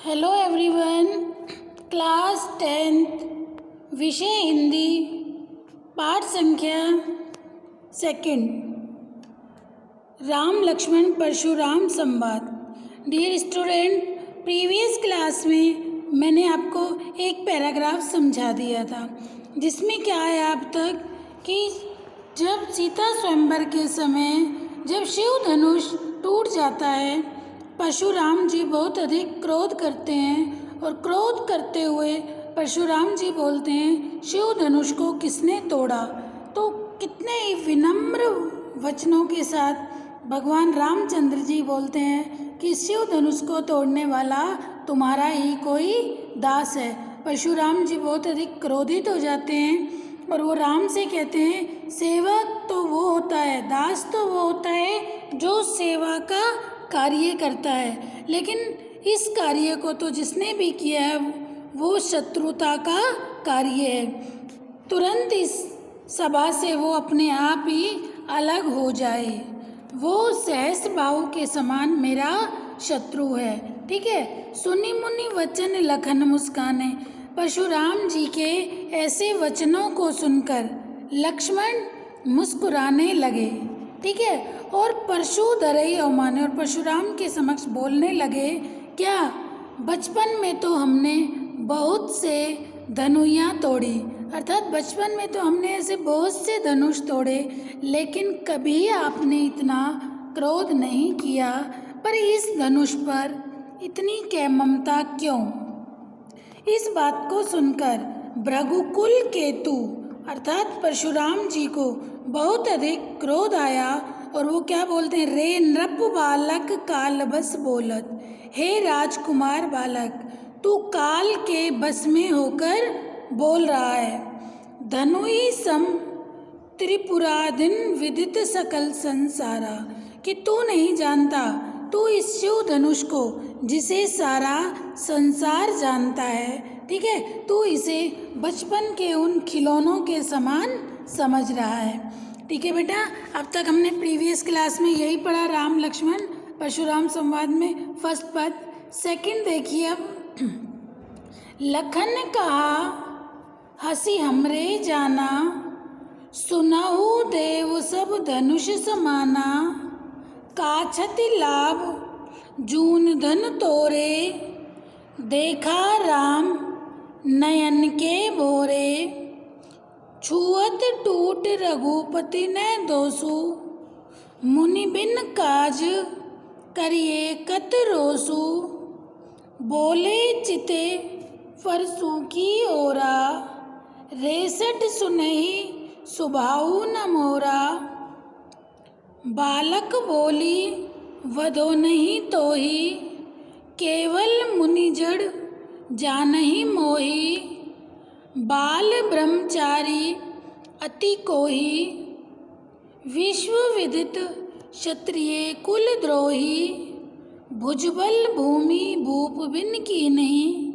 Hello everyone. Class 10th विषय हिंदी, पाठ संख्या 2, राम लक्ष्मण परशुराम संवाद। डियर स्टूडेंट, प्रीवियस क्लास में मैंने आपको एक पैराग्राफ समझा दिया था जिसमें क्या है अब तक कि जब सीता स्वयंवर के समय जब शिव धनुष टूट जाता है, परशुराम जी बहुत अधिक क्रोध करते हैं और क्रोध करते हुए परशुराम जी बोलते हैं, शिव धनुष को किसने तोड़ा। तो कितने ही विनम्र वचनों के साथ भगवान रामचंद्र जी बोलते हैं कि शिव धनुष को तोड़ने वाला तुम्हारा ही कोई दास है। परशुराम जी बहुत अधिक क्रोधित हो जाते हैं और वो राम से कहते हैं, सेवक तो वो होता है, दास तो वो होता है जो सेवा का कार्य करता है, लेकिन इस कार्य को तो जिसने भी किया है वो शत्रुता का कार्य है। तुरंत इस सभा से वो अपने आप ही अलग हो जाए। वो सहस बाहु के समान मेरा शत्रु है। ठीक है। सुनी मुनि वचन लखन मुस्काने। परशुराम जी के ऐसे वचनों को सुनकर लक्ष्मण मुस्कुराने लगे। ठीक है। और परशु धरई अवमाने, और परशुराम के समक्ष बोलने लगे, क्या बचपन में तो हमने बहुत से धनुइयाँ तोड़ी, अर्थात बचपन में तो हमने ऐसे बहुत से धनुष तोड़े, लेकिन कभी आपने इतना क्रोध नहीं किया, पर इस धनुष पर इतनी क्या ममता क्यों। इस बात को सुनकर भृगुकुल केतु अर्थात परशुराम जी को बहुत अधिक क्रोध आया और वो क्या बोलते हैं, रे नृप बालक काल बस बोलत, हे राजकुमार बालक तू काल के बस में होकर बोल रहा है। धनुई सम त्रिपुराधीन विदित सकल संसारा, कि तू नहीं जानता, तू इस शिव धनुष को जिसे सारा संसार जानता है, ठीक है, तू इसे बचपन के उन खिलौनों के समान समझ रहा है। ठीक है बेटा, अब तक हमने प्रीवियस क्लास में यही पढ़ा, राम लक्ष्मण परशुराम संवाद में फर्स्ट पद। सेकंड देखिए अब, लखन कहा हंसी हमरे जाना, सुनहु देव सब धनुष समाना, काछति लाभ जून धन तोरे, देखा राम नयन के भोरे, छुअत टूट रघुपति ने दोसु, मुनि बिन काज करिए कत रोसु, बोले चिते फरसु की ओरा, रेसठ सुनहि सुभाऊ न मोरा, बालक बोली वधो नहीं तोही, केवल मुनि जड़ जानहि मोही, बाल ब्रह्मचारी अति कोही, विश्व विदित क्षत्रिय कुल द्रोही, भुजबल भूमि भूप बिन की नहीं,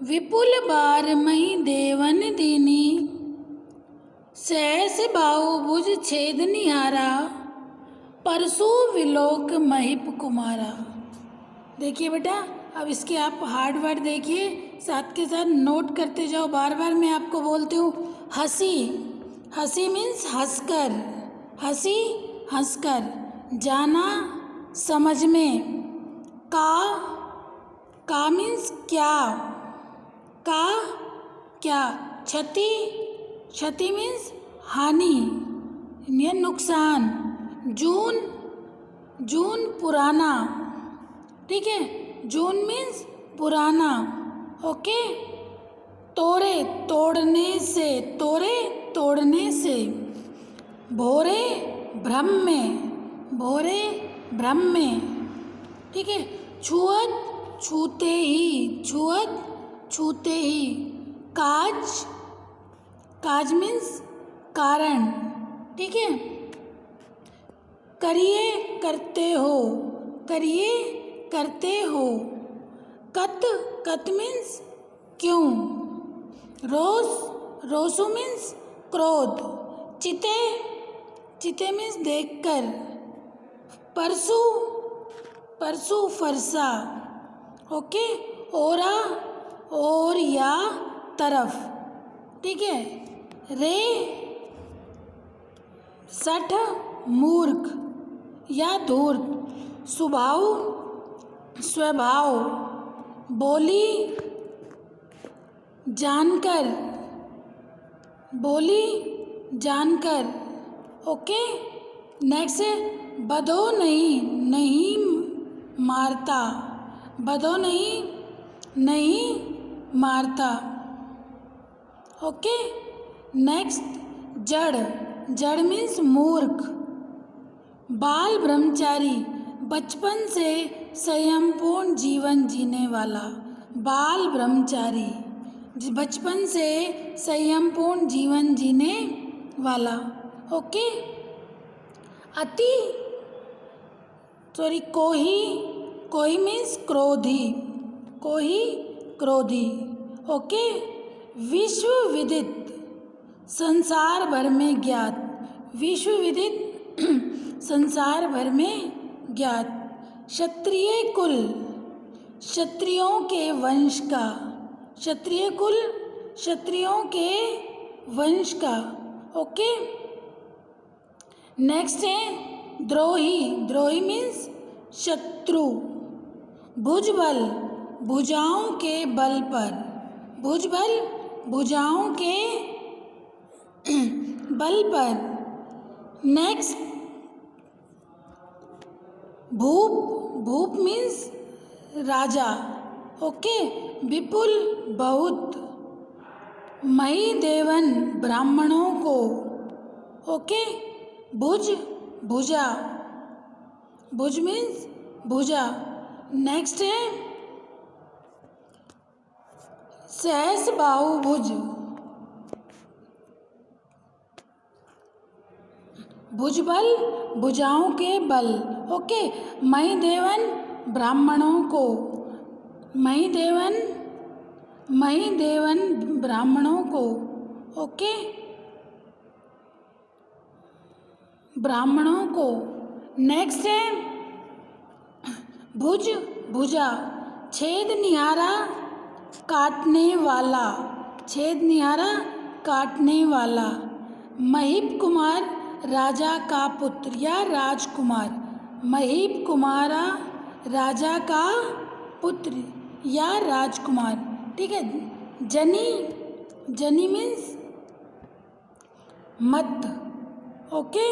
विपुल बार मही देवन दीनी, सहस बाहु भुज छेद निहारा, परसु विलोक महिप कुमारा। देखिए बेटा, अब इसके आप हार्ड वर्ड देखिए, साथ के साथ नोट करते जाओ। बार बार मैं आपको बोलती हूँ, हंसी, हंसी मीन्स हंसकर, हंसी हंसकर, जाना समझ में, का मीन्स क्या, का क्या, क्षति, क्षति मीन्स हानि या नुकसान, जून, जून पुराना, ठीक है, जून मीन्स पुराना, ओके, तोड़े तोड़ने से, तोड़े तोड़ने से, भोरे भ्रम में, भोरे भ्रम में, ठीक है, छुअत छूते ही, छुअत छूते ही, काज, काज मीन्स कारण, ठीक है, करिए करते हो, करिए करते हो, कत, कत मीन्स क्यों, रोस, रोसु मीन्स क्रोध, चिते, चिते मीन्स देखकर, परसु, परसु फरसा, ओके, ओरा और या तरफ, ठीक है। रे सठ मूर्ख या धूर्त। स्वभाव स्वभाव। बोली जानकर बोली जानकर, ओके। नेक्स्ट है बधो नहीं नहीं मारता, बधो नहीं नहीं मारता, ओके। नेक्स्ट जड़, जड़ मीन्स मूर्ख। बाल ब्रह्मचारी, बचपन से संयमपूर्ण जीवन जीने वाला। बाल ब्रह्मचारी, बचपन से संयमपूर्ण जीवन जीने वाला, ओके। अति सॉरी कोही, कोही मीन्स क्रोधी, कोही क्रोधी, ओके। विश्व विदित, संसार भर में ज्ञात। विश्व विदित संसार भर में ज्ञात। क्षत्रिय कुल, क्षत्रियों के वंश का। क्षत्रिय कुल, क्षत्रियों के वंश का, ओके। नेक्स्ट है द्रोही, द्रोही मीन्स शत्रु। भुजबल, भुजाओं के बल पर। भुजबल, भुजाओं के बल पर। नेक्स्ट भूप, भूप मीन्स राजा, ओके। विपुल बहुत। मही देवन ब्राह्मणों को, ओके। भुज भुजा, भुज मीन्स भुजा। नेक्स्ट है सहस बाहुभुज, भुजबल भुजाओं के बल, ओके। मही देवन ब्राह्मणों को, मही देवन, मही देवन ब्राह्मणों को, ओके, ब्राह्मणों को। नेक्स्ट है भुज भुजा, छेद निहारा काटने वाला, छेद निहारा काटने वाला। महीप कुमार, राजा का पुत्र या राजकुमार। महीप कुमारा, राजा का पुत्र या राजकुमार, ठीक है। जनी, जनी मीन्स मत, ओके।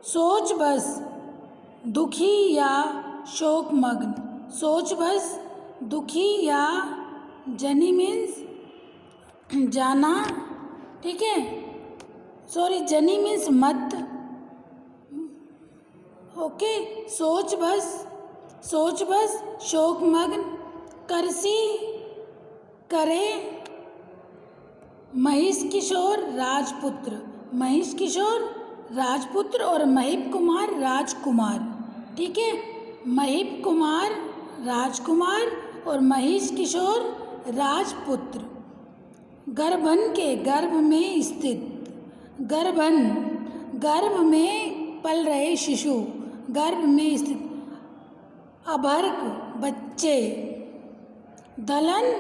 सोच बस, दुखी या शोकमग्न। सोच बस, दुखी या जनी मीन्स जाना, ठीक है। सॉरी जनी मीन्स मत, ओके। सोच बस, सोच बस शोकमग्न। करसी करे, महिष किशोर राजपुत्र। महिष किशोर राजपुत्र और महीप कुमार राजकुमार, ठीक है। महीप कुमार राजकुमार और महिष किशोर राजपुत्र। गर्भन के, गर्भ में स्थित। गर्भन, गर्भ में पल रहे शिशु, गर्भ में स्थित। अभर्क बच्चे। दलन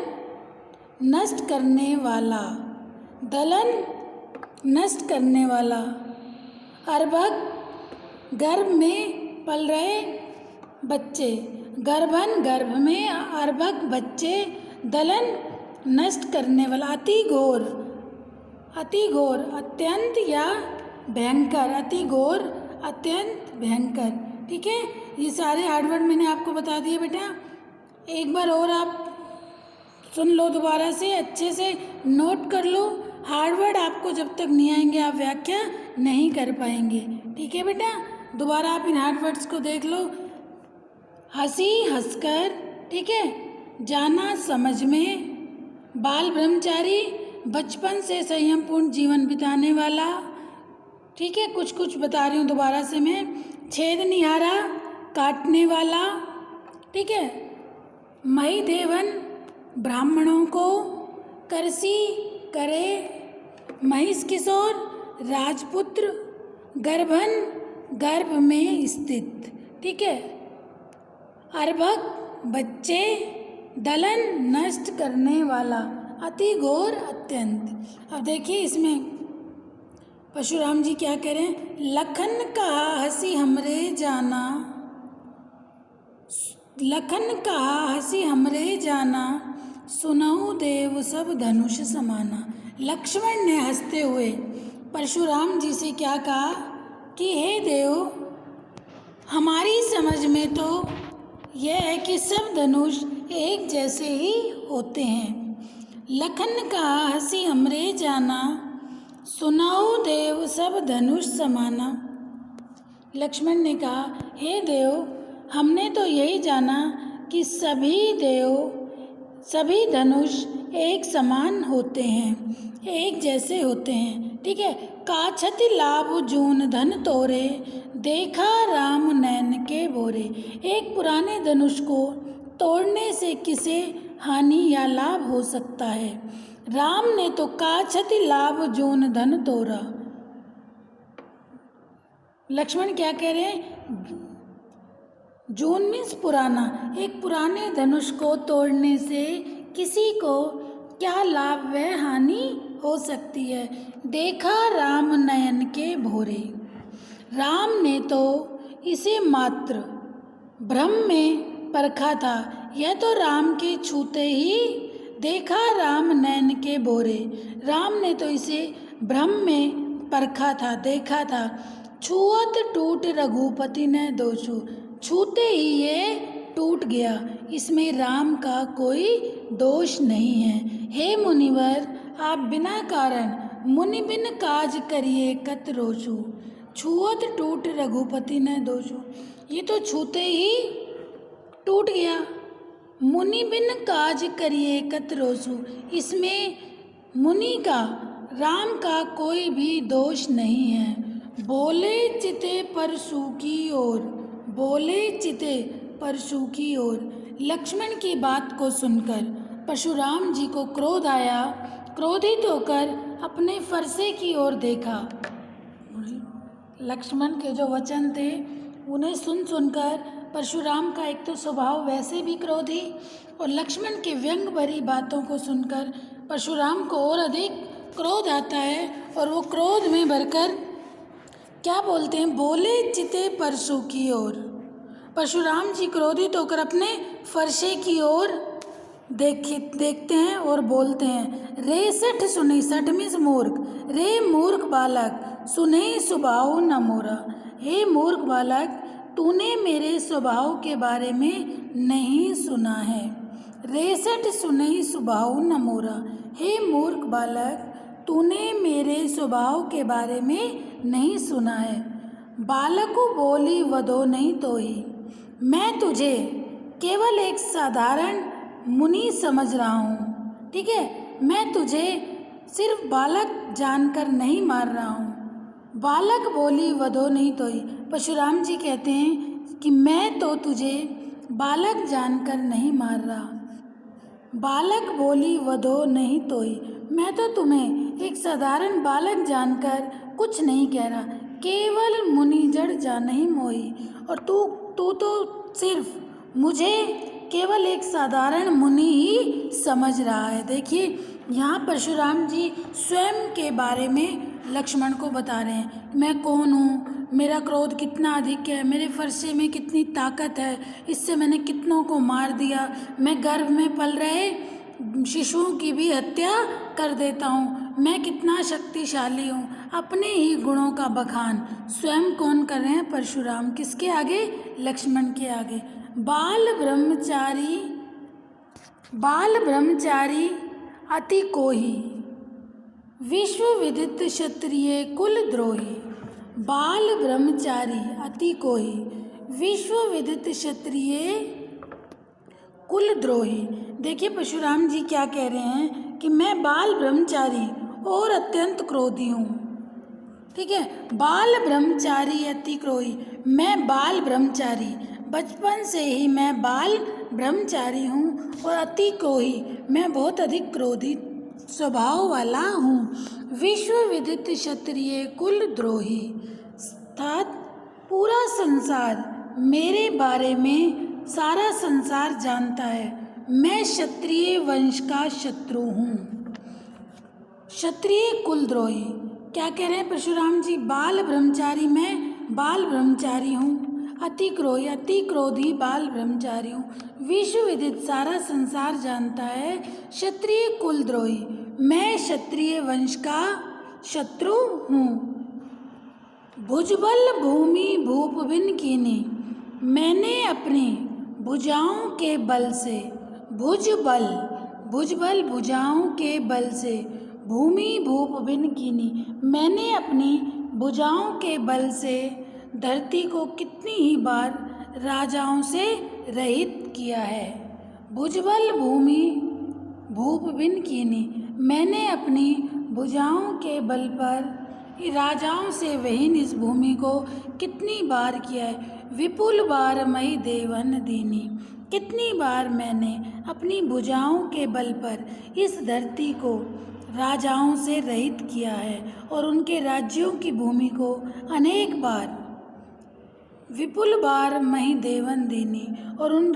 नष्ट करने वाला, दलन नष्ट करने वाला। अर्भक गर्भ में पल रहे बच्चे। गर्भन गर्भ में, अर्भक बच्चे। दलन नष्ट करने वाला। अति घोर, अति घोर अत्यंत या भयंकर। अति घोर अत्यंत भयंकर, ठीक है। ये सारे हार्ड वर्ड मैंने आपको बता दिए बेटा। एक बार और आप सुन लो, दोबारा से अच्छे से नोट कर लो। हार्ड वर्ड आपको जब तक नहीं आएंगे आप व्याख्या नहीं कर पाएंगे, ठीक है बेटा। दोबारा आप इन हार्ड वर्ड्स को देख लो। हंसी हंसकर, ठीक है। जाना समझ में। बाल ब्रह्मचारी, बचपन से संयमपूर्ण जीवन बिताने वाला, ठीक है। कुछ कुछ बता रही हूँ दोबारा से मैं। छेद निहारा काटने वाला, ठीक है। मही देवन ब्राह्मणों को। करसी करे, महिष किशोर राजपुत्र। गर्भन गर्भ में स्थित, ठीक है। अर्भक बच्चे, दलन नष्ट करने वाला, अति घोर अत्यंत। अब देखिए इसमें परशुराम जी क्या कह रहे हैं, लखन कहा हंसी हमरे जाना, लखन कहा हंसी हमरे जाना, सुनहु देव सब धनुष समाना। लक्ष्मण ने हंसते हुए परशुराम जी से क्या कहा कि हे देव, हमारी समझ में तो यह है कि सब धनुष एक जैसे ही होते हैं। लखन कहा हंसी हमरे जाना, सुनाओ देव सब धनुष समाना। लक्ष्मण ने कहा, हे देव, हमने तो यही जाना कि सभी धनुष एक समान होते हैं, एक जैसे होते हैं। ठीक है। काछति लाभ जून धन तोरे, देखा राम नैन के भोरे। एक पुराने धनुष को तोड़ने से किसे हानि या लाभ हो सकता है। राम ने तो काछति लाभ जून धन तोड़ा। लक्ष्मण क्या कह रहे हैं, जून मीन्स पुराना, एक पुराने धनुष को तोड़ने से किसी को क्या लाभ व हानि हो सकती है। देखा राम नयन के भोरे, राम ने तो इसे मात्र भ्रम में परखा था, यह तो राम के छूते ही देखा राम नयन के भोरे। राम ने तो इसे भ्रम में परखा था, देखा था। छुअत टूट रघुपति ने दोषु, छूते ही ये टूट गया, इसमें राम का कोई दोष नहीं है। हे मुनिवर, आप बिना कारण मुनि बिन काज करिए कत रोषु। छुअत टूट रघुपति ने दोषु, ये तो छूते ही टूट गया। मुनि बिन काज करिए कत रोषु, इसमें मुनि का, राम का कोई भी दोष नहीं है। बोले चिते परशु की ओर, बोले चिते परशु की ओर। लक्ष्मण की बात को सुनकर परशुराम जी को क्रोध आया। क्रोधित होकर अपने फरसे की ओर देखा। लक्ष्मण के जो वचन थे उन्हें सुनकर परशुराम का एक तो स्वभाव वैसे भी क्रोधी, और लक्ष्मण के व्यंग भरी बातों को सुनकर परशुराम को और अधिक क्रोध आता है, और वो क्रोध में भरकर क्या बोलते हैं, बोले चिते परशु की ओर। परशुराम जी क्रोधित होकर अपने फरसे की ओर देखते हैं और बोलते हैं, रे सठ सुने, सठ मीन्स मूर्ख, रे मूर्ख बालक, सुने स्वभाव न मोरा। हे मूर्ख बालक, तूने मेरे स्वभाव के बारे में नहीं सुना है। रेसठ सुने स्वभाव न मोरा, हे मूर्ख बालक, तूने मेरे स्वभाव के बारे में नहीं सुना है। बालकु बोली वदो नहीं तोही, मैं तुझे केवल एक साधारण मुनि समझ रहा हूँ। ठीक है, मैं तुझे सिर्फ बालक जानकर नहीं मार रहा हूँ। बालक बोली वदो नहीं तोही, परशुराम जी कहते हैं कि मैं तो तुझे बालक जानकर नहीं मार रहा। बालक बोली वदो नहीं तोही, मैं तो तुम्हें एक साधारण बालक जानकर कुछ नहीं कह रहा। केवल मुनि जड़ जानहि मोही, और तू तो सिर्फ मुझे केवल एक साधारण मुनि ही समझ रहा है। देखिए यहाँ परशुराम जी स्वयं के बारे में लक्ष्मण को बता रहे हैं, मैं कौन हूँ, मेरा क्रोध कितना अधिक है, मेरे फरसे में कितनी ताकत है, इससे मैंने कितनों को मार दिया, मैं गर्भ में पल रहे शिशुओं की भी हत्या कर देता हूँ, मैं कितना शक्तिशाली हूँ। अपने ही गुणों का बखान स्वयं कौन कर रहे हैं, परशुराम। किसके आगे, लक्ष्मण के आगे। बाल ब्रह्मचारी अति कोही, विश्व विदित क्षत्रिय कुल द्रोही। बाल ब्रह्मचारी अति कोही, विश्व विदित क्षत्रिय कुल द्रोही। देखिए परशुराम जी क्या कह रहे हैं कि मैं बाल ब्रह्मचारी और अत्यंत क्रोधी हूँ। ठीक है, बाल ब्रह्मचारी अति क्रोही, मैं बाल ब्रह्मचारी, बचपन से ही मैं बाल ब्रह्मचारी हूँ, और अति क्रोही, मैं बहुत अधिक क्रोधी स्वभाव वाला हूँ। विश्व विदित क्षत्रिय कुल द्रोही, अर्थात पूरा संसार मेरे बारे में सारा संसार जानता है मैं क्षत्रिय वंश का शत्रु हूँ। क्षत्रिय कुलद्रोही, क्या कह रहे हैं परशुराम जी? बाल ब्रह्मचारी, मैं बाल ब्रह्मचारी हूँ। अति क्रोधी बाल ब्रह्मचारी हूँ। विश्व विदित, सारा संसार जानता है क्षत्रिय कुलद्रोही, मैं क्षत्रिय वंश का शत्रु हूँ। भुजबल भूमि भूप बिन कीनी, मैंने अपनी भुजाओं के बल से, भुजबल भुजाओं के बल से, भूमि भूप बिन कीनी, मैंने अपनी भुजाओं के बल से धरती को कितनी ही बार राजाओं से रहित किया है। भुजबल भूमि भूप बिन कीनी, मैंने अपनी भुजाओं के बल पर राजाओं से वहीन इस भूमि को कितनी बार किया है। विपुल बार मई देवन दीनी, कितनी बार मैंने अपनी भुजाओं के बल पर इस धरती को राजाओं से रहित किया है और उनके राज्यों की भूमि को अनेक बार, विपुल बार मही देवन दीनी, और उन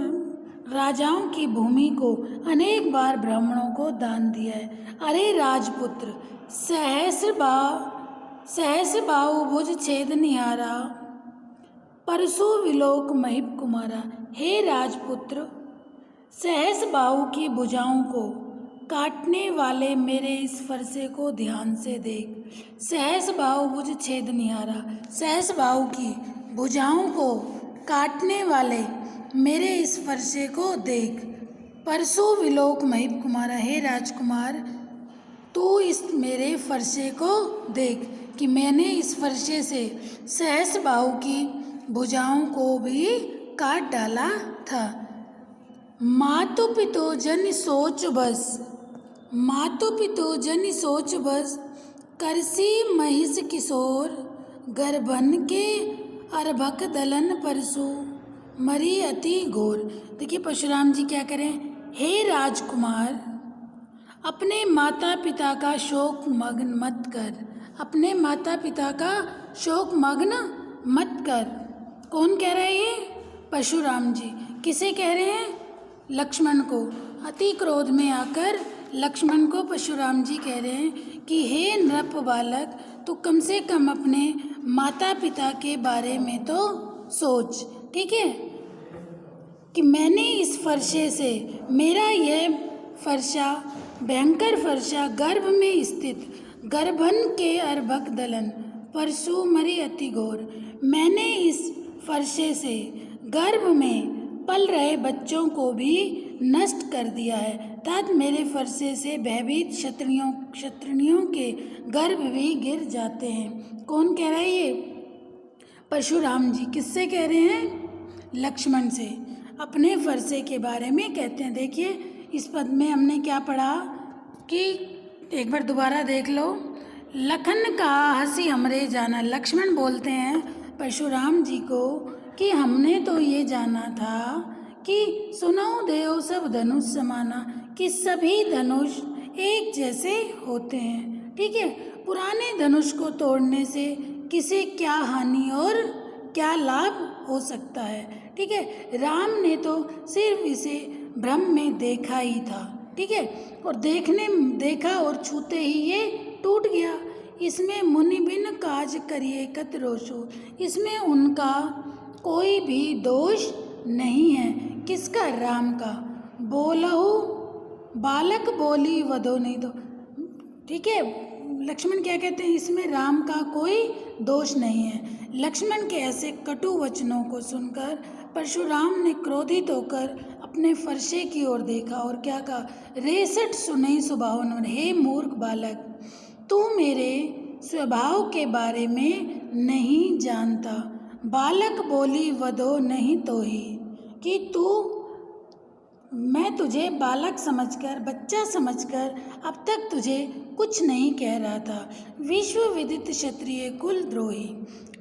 राजाओं की भूमि को अनेक बार ब्राह्मणों को दान दिया है। अरे राजपुत्र, सहस्र बाहु भुज छेद निहारा, परसु विलोक महिप कुमारा। हे राजपुत्र, सहस्र बाहु की भुजाओं को काटने वाले मेरे इस फरसे को ध्यान से देख। सहस्र बाहु भुज छेद निहारा, सहस्र बाहु की भुजाओं को काटने वाले मेरे इस फरसे को देख। परसु विलोक महिप कुमारा, हे राजकुमार, तू इस मेरे फरसे को देख कि मैंने इस फरसे से सहस्र बाहु की भुजाओं को भी काट डाला था। मातु पितो जन सोच बस, मातु पितो जन सोच बस, करसी महिष किशोर, गर्भन के अर्भक दलन परसु, मरी अति घोर। देखिए परशुराम जी क्या करें, हे राजकुमार, अपने माता पिता का शोक मग्न मत कर, अपने माता पिता का शोक मग्न मत कर। कौन कह रहा है ये? परशुराम जी। किसे कह रहे हैं? लक्ष्मण को। अति क्रोध में आकर लक्ष्मण को परशुराम जी कह रहे हैं कि हे नृप बालक, तो कम से कम अपने माता पिता के बारे में तो सोच, ठीक है, कि मैंने इस फरसे से, मेरा यह फरसा, भयंकर फरसा, गर्भ में स्थित, गर्भन के अर्भक दलन, परसु मरी अति घोर, मैंने इस फरसे से गर्भ में पल रहे बच्चों को भी नष्ट कर दिया है, तथा मेरे फरसे से भयभीत क्षत्रियों के गर्भ भी गिर जाते हैं। कौन कह रहा है ये? परशुराम जी। किससे कह रहे हैं? लक्ष्मण से। अपने फरसे के बारे में कहते हैं। देखिए इस पद में हमने क्या पढ़ा कि एक बार दोबारा देख लो। लखन का हंसी हमरे जाना, लक्ष्मण बोलते हैं परशुराम जी को कि हमने तो ये जाना था कि सुनो देव सब धनुष समाना, कि सभी धनुष एक जैसे होते हैं, ठीक है। पुराने धनुष को तोड़ने से किसे क्या हानि और क्या लाभ हो सकता है, ठीक है। राम ने तो सिर्फ इसे भ्रम में देखा ही था, ठीक है, और देखा और छूते ही ये टूट गया। इसमें मुनि बिन काज करिए कत रोषो, इसमें उनका कोई भी दोष नहीं है। किसका? राम का। बोलहु बालक बोली वधो नहीं दो, ठीक है। लक्ष्मण क्या कहते हैं? इसमें राम का कोई दोष नहीं है। लक्ष्मण के ऐसे कटु वचनों को सुनकर परशुराम ने क्रोधित होकर अपने फरसे की ओर देखा और क्या कहा? रेसठ सुनई सुभावन, हे मूर्ख बालक, तू मेरे स्वभाव के बारे में नहीं जानता। बालक बोली वधो नहीं तो ही, कि मैं तुझे बालक समझकर, बच्चा समझकर अब तक तुझे कुछ नहीं कह रहा था। विश्व विदित क्षत्रिय कुल द्रोही,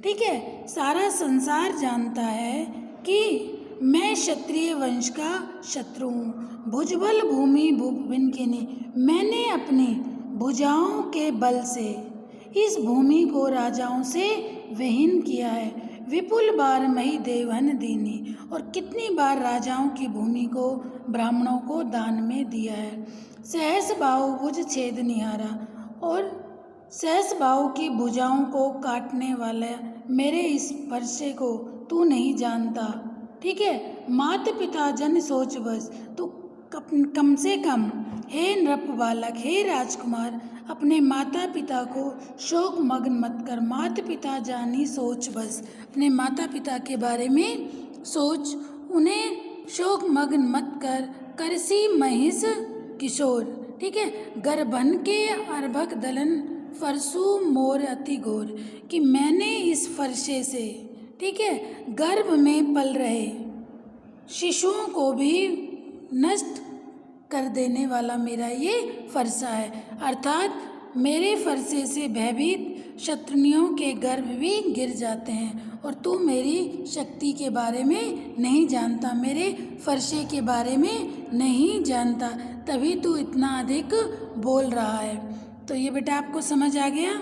ठीक है, सारा संसार जानता है कि मैं क्षत्रिय वंश का शत्रु हूँ। भुजबल भूमि भूप बिन कीनी, मैंने अपनी भुजाओं के बल से इस भूमि को राजाओं से विहीन किया है। विपुल बार मही देवहन दीनी, और कितनी बार राजाओं की भूमि को ब्राह्मणों को दान में दिया है। सहस बाहु भुज छेद निहारा, और सहस बाहु की भुजाओं को काटने वाला मेरे इस फरसे को तू नहीं जानता। ठीक है, मात पिता जन सोच बस, तो कम से कम हे नृप बालक, हे राजकुमार, अपने माता पिता को शोक मग्न मत कर। माता पिता जानी सोच बस, अपने माता पिता के बारे में सोच, उन्हें शोक मग्न मत कर। करसी महिष किशोर, ठीक है, गर्भन के अर्भक दलन फरसू मोर अति घोर, कि मैंने इस फरसे से, ठीक है, गर्भ में पल रहे शिशुओं को भी नष्ट कर देने वाला मेरा ये फरसा है। अर्थात मेरे फरसे से भयभीत शत्रुनियों के गर्भ भी गिर जाते हैं, और तू मेरी शक्ति के बारे में नहीं जानता, मेरे फरसे के बारे में नहीं जानता, तभी तू इतना अधिक बोल रहा है। तो ये बेटा आपको समझ आ गया,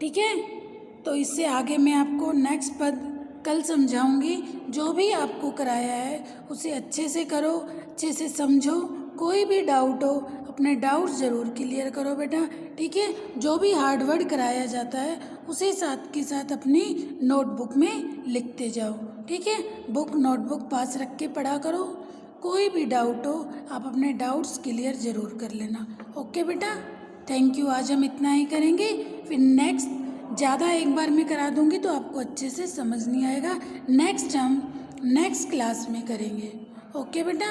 ठीक है। तो इससे आगे मैं आपको नेक्स्ट पद कल समझाऊंगी। जो भी आपको कराया है उसे अच्छे से करो, अच्छे से समझो। कोई भी डाउट हो अपने डाउट्स ज़रूर क्लियर करो बेटा, ठीक है। जो भी हार्ड वर्ड कराया जाता है उसे साथ के साथ अपनी नोटबुक में लिखते जाओ, ठीक है। बुक नोटबुक पास रख के पढ़ा करो। कोई भी डाउट हो आप अपने डाउट्स क्लियर ज़रूर कर लेना। ओके बेटा, थैंक यू। आज हम इतना ही करेंगे, फिर नेक्स्ट ज़्यादा एक बार में करा दूँगी तो आपको अच्छे से समझ नहीं आएगा। नेक्स्ट हम नेक्स्ट क्लास में करेंगे। ओके बेटा,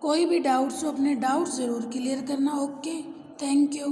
कोई भी डाउट्स हो अपने डाउट्स ज़रूर क्लियर करना। Okay, thank you.